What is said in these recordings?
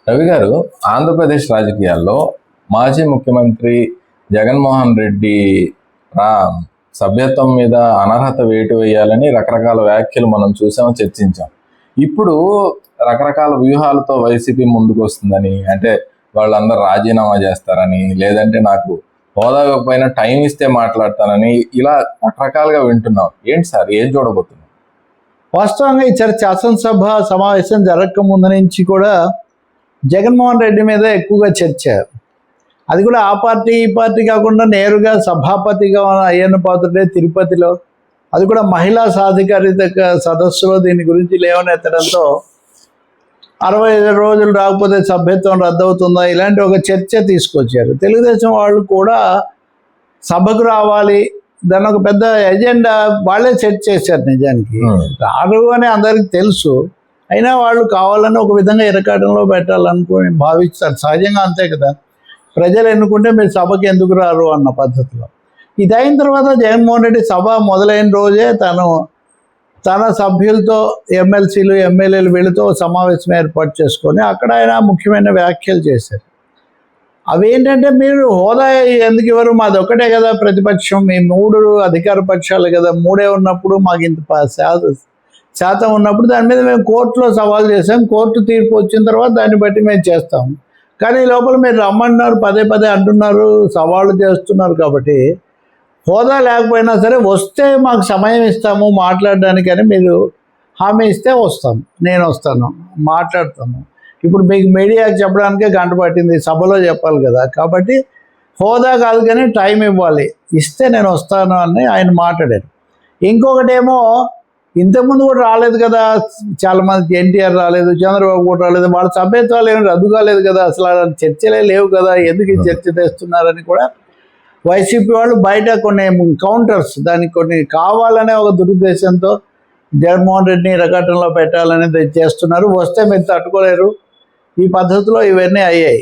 రవి గారు, ఆంధ్రప్రదేశ్ రాజకీయాల్లో మాజీ ముఖ్యమంత్రి జగన్మోహన్ రెడ్డి సభ్యత్వం మీద అనర్హత వేటు వేయాలని రకరకాల వ్యాఖ్యలు మనం చూసాం, చర్చించాం. ఇప్పుడు రకరకాల వ్యూహాలతో వైసీపీ ముందుకు వస్తుందని, అంటే వాళ్ళందరూ రాజీనామా చేస్తారని, లేదంటే నాకు హోదా ఇవ్వకపోయినా టైం ఇస్తే మాట్లాడతానని, ఇలా రకరకాలుగా వింటున్నాం. ఏంటి సార్, ఏం చూడబోతున్నాం? వాస్తవంగా ఈ శాసనసభ సమావేశం జరగక ముందు నుంచి కూడా జగన్మోహన్ రెడ్డి మీద ఎక్కువగా చర్చ. అది కూడా ఆ పార్టీ ఈ పార్టీ కాకుండా నేరుగా సభాపతిగా అయ్యన్న పాత్రుడే తిరుపతిలో, అది కూడా మహిళా సాధికారిత సదస్సులో దీని గురించి లేవనెత్తడంతో 65 రోజులు రాకపోతే సభ్యత్వం రద్దవుతుందా ఇలాంటి ఒక చర్చ తీసుకొచ్చారు. తెలుగుదేశం వాళ్ళు కూడా సభకు రావాలి, దాని ఒక పెద్ద ఎజెండా వాళ్ళే సెట్ చేశారు. నిజానికి రారు అని అందరికి తెలుసు, అయినా వాళ్ళు కావాలని ఒక విధంగా ఇరకాటంలో పెట్టాలనుకుని భావిస్తారు. సహజంగా అంతే కదా, ప్రజలు ఎన్నుకుంటే మీరు సభకి ఎందుకు రారు అన్న పద్ధతిలో. ఇది అయిన తర్వాత జగన్మోహన్ రెడ్డి సభ మొదలైన రోజే తన సభ్యులతో, ఎమ్మెల్సీలు ఎమ్మెల్యేలు వీళ్ళతో సమావేశం ఏర్పాటు చేసుకొని అక్కడ ఆయన ముఖ్యమైన వ్యాఖ్యలు చేశారు. అవేంటంటే, మీరు హోదా ఎందుకు ఇవ్వరు, మాది ఒక్కటే కదా ప్రతిపక్షం, మీ 3 అధికార పక్షాలు కదా, 3 ఉన్నప్పుడు మాకు ఇంత శాతం ఉన్నప్పుడు దాని మీద మేము కోర్టులో సవాల్ చేసాం, కోర్టు తీర్పు వచ్చిన తర్వాత దాన్ని బట్టి మేము చేస్తాం. కానీ ఈ లోపల మీరు రమ్మంటున్నారు, పదే పదే అంటున్నారు, సవాళ్ళు చేస్తున్నారు. కాబట్టి హోదా లేకపోయినా సరే వస్తే మాకు సమయం ఇస్తాము మాట్లాడడానికి అని మీరు హామీ ఇస్తే వస్తాం, నేను వస్తాను, మాట్లాడతాము. ఇప్పుడు మీకు మీడియాకి చెప్పడానికే గంట పట్టింది, సభలో చెప్పాలి కదా. కాబట్టి హోదా కాదు కానీ టైం ఇవ్వాలి, ఇస్తే నేను వస్తాను అని ఆయన మాట్లాడారు. ఇంకొకటేమో, ఇంతకుముందు కూడా రాలేదు కదా చాలామంది, ఎన్టీఆర్ రాలేదు, చంద్రబాబు కూడా రాలేదు, వాళ్ళ సభ్యత్వాలు ఏమి రద్దు కాలేదు కదా, అసలు చర్చలే లేవు కదా, ఎందుకు ఈ చర్చ తెస్తున్నారని కూడా వైసీపీ వాళ్ళు బయట కొన్ని కౌంటర్స్, దానికి కొన్ని కావాలనే ఒక దురుద్దేశంతో జగన్మోహన్ రెడ్డిని ఇరకాటంలో పెట్టాలనేది చేస్తున్నారు. వస్తే మీరు తట్టుకోలేరు, ఈ పద్ధతిలో ఇవన్నీ అయ్యాయి.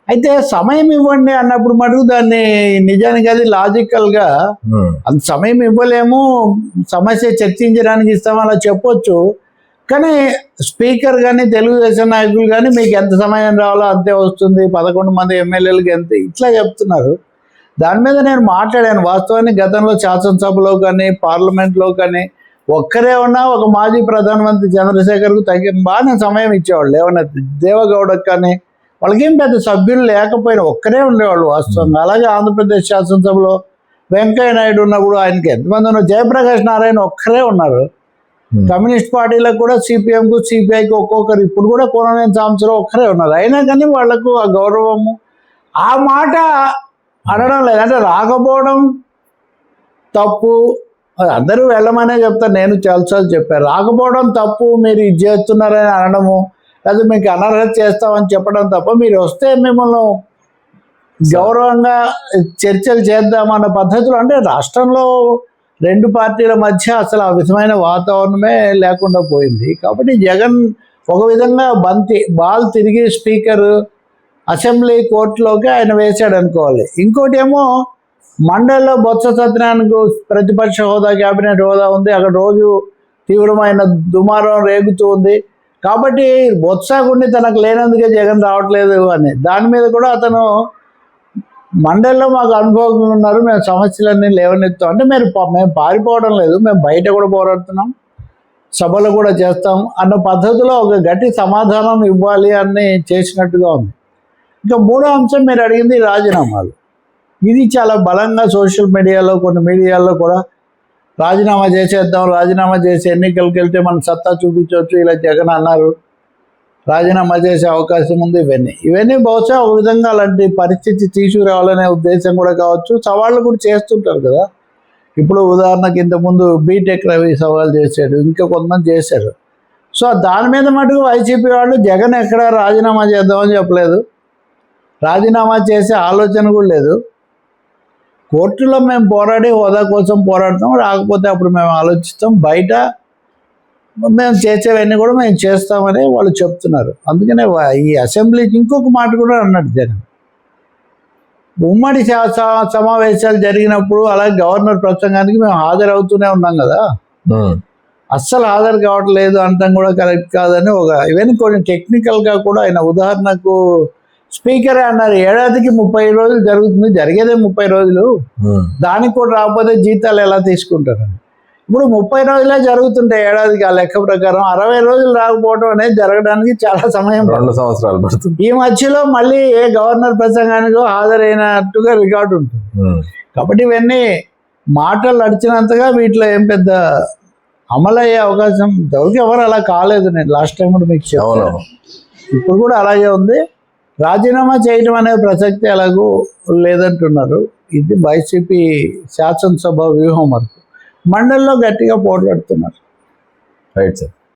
అయితే సమయం ఇవ్వండి అన్నప్పుడు మటుకు దాన్ని నిజానికి అది లాజికల్గా అంత సమయం ఇవ్వలేము, సమస్య చర్చించడానికి ఇస్తాం అలా చెప్పొచ్చు. కానీ స్పీకర్ కానీ తెలుగుదేశం నాయకులు కానీ మీకు ఎంత సమయం రావాలో అంతే వస్తుంది, 11 మంది ఎమ్మెల్యేలకి ఎంత, ఇట్లా చెప్తున్నారు. దాని మీద నేను మాట్లాడాను. వాస్తవానికి గతంలో శాసనసభలో కానీ పార్లమెంట్లో కానీ ఒక్కరే ఉన్నా ఒక మాజీ ప్రధానమంత్రి చంద్రశేఖర్కు బాగానే సమయం ఇచ్చేవాళ్ళు. ఏమన్నా దేవగౌడకు కానీ వాళ్ళకేం పెద్ద సభ్యులు లేకపోయినా ఒక్కరే ఉండేవాళ్ళు వాస్తవంగా. అలాగే ఆంధ్రప్రదేశ్ శాసనసభలో వెంకయ్య నాయుడు ఉన్నప్పుడు ఆయనకి ఎంతమంది ఉన్నారు, జయప్రకాష్ నారాయణ ఒక్కరే ఉన్నారు. కమ్యూనిస్ట్ పార్టీలకు కూడా సిపిఎంకు సిపిఐకి ఒక్కొక్కరు, ఇప్పుడు కూడా కోననేని సాంబశివరావు ఒక్కరే ఉన్నారు. అయినా కానీ వాళ్లకు ఆ గౌరవము, ఆ మాట అనడం లేదు. అంటే రాకపోవడం తప్పు, అందరూ వెళ్ళమనే చెప్తారు, నేను చాలాసార్లు చెప్పాను. రాకపోవడం తప్పు, మీరు ఇది చేస్తున్నారని అనడము, లేదా మీకు అనర్హత చేస్తామని చెప్పడం తప్ప, మీరు వస్తే మిమ్మల్ని గౌరవంగా చర్చలు చేద్దామన్న పద్ధతిలో, అంటే రాష్ట్రంలో 2 పార్టీల మధ్య అసలు ఆ విధమైన వాతావరణమే లేకుండా పోయింది. కాబట్టి జగన్ ఒక విధంగా బాల్ తిరిగి స్పీకర్ అసెంబ్లీ కోర్టులోకి ఆయన వేశాడు అనుకోవాలి. ఇంకోటి ఏమో, మండలిలో బొత్స సత్యనారాయణకు ప్రతిపక్ష హోదా, క్యాబినెట్ హోదా ఉంది, అక్కడ రోజు తీవ్రమైన దుమారం రేగుతూ ఉంది. కాబట్టి బొత్సగుండి తనకు లేనందుకే జగన్ రావట్లేదు అని, దాని మీద కూడా అతను మండలిలో మాకు అనుభవం ఉన్నారు, మేము సమస్యలన్నీ లేవనెత్తాం, అంటే మేము పారిపోవడం లేదు, మేము బయట కూడా పోరాడుతున్నాం, సభలు కూడా చేస్తాం అన్న పద్ధతిలో ఒక గట్టి సమాధానం ఇవ్వాలి అని చేసినట్టుగా ఉంది. ఇంకా 3వ అంశం మీరు అడిగింది రాజీనామాలు. ఇది చాలా బలంగా సోషల్ మీడియాలో, కొన్ని మీడియాల్లో కూడా రాజీనామా చేసేద్దాం, రాజీనామా చేసి ఎన్నికలకు వెళ్తే మన సత్తా చూపించవచ్చు, ఇలా జగన్ అన్నారు, రాజీనామా చేసే అవకాశం ఉంది. ఇవన్నీ బహుశా ఒక విధంగా అలాంటి పరిస్థితి తీసుకురావాలనే ఉద్దేశం కూడా కావచ్చు. సవాళ్ళు కూడా చేస్తుంటారు కదా. ఇప్పుడు ఉదాహరణకి ఇంతకుముందు బీటెక్ రవి సవాల్ చేశాడు, ఇంకా కొంతమంది చేశారు. సో దాని మీద మటుకు వైసీపీ వాళ్ళు జగన్ ఎక్కడ రాజీనామా చేద్దామని చెప్పలేదు, రాజీనామా చేసే ఆలోచన కూడా లేదు. కోర్టులో మేము పోరాడి హోదా కోసం పోరాడతాం, రాకపోతే అప్పుడు మేము ఆలోచిస్తాం, బయట మేము చేసేవన్నీ కూడా మేము చేస్తామని వాళ్ళు చెప్తున్నారు. అందుకనే ఈ అసెంబ్లీకి ఇంకొక మాట కూడా అన్నాడు జగన్. ఉమ్మడి సమావేశాలు జరిగినప్పుడు అలాగే గవర్నర్ ప్రసంగానికి మేము హాజరవుతూనే ఉన్నాం కదా, అస్సలు హాజరు కావట్లేదు అంటాం కూడా కరెక్ట్ కాదని ఈవెన్ కొన్ని టెక్నికల్గా కూడా ఆయన ఉదాహరణకు స్పీకరే అన్నారు, ఏడాదికి 30 రోజులు జరుగుతుంది, జరిగేదే 30 రోజులు, దానికి కూడా రాకపోతే జీతాలు ఎలా తీసుకుంటారని. ఇప్పుడు 30 రోజులే జరుగుతుంటాయి ఏడాదికి ఆ లెక్క ప్రకారం, 60 రోజులు రాకపోవడం అనేది జరగడానికి చాలా సమయం 2 సంవత్సరాలు పడుతుంది. ఈ మధ్యలో మళ్ళీ ఏ గవర్నర్ ప్రసంగానికో హాజరైనట్టుగా రికార్డు ఉంటుంది. కాబట్టి ఇవన్నీ మాటలు నడిచినంతగా వీటిలో ఏం పెద్ద అమలు అయ్యే అవకాశం ఎవరు అలా కాలేదు. నేను లాస్ట్ టైం కూడా మీకు చెప్పాను, ఇప్పుడు కూడా అలాగే ఉంది. రాజీనామా చేయడం అనే ప్రసక్తి ఎలాగూ లేదంటున్నారు. ఇది వైసీపీ శాసనసభ వ్యూహం వరకు. మండలిలో గట్టిగా పోట్లాడుతున్నారు. Right sir.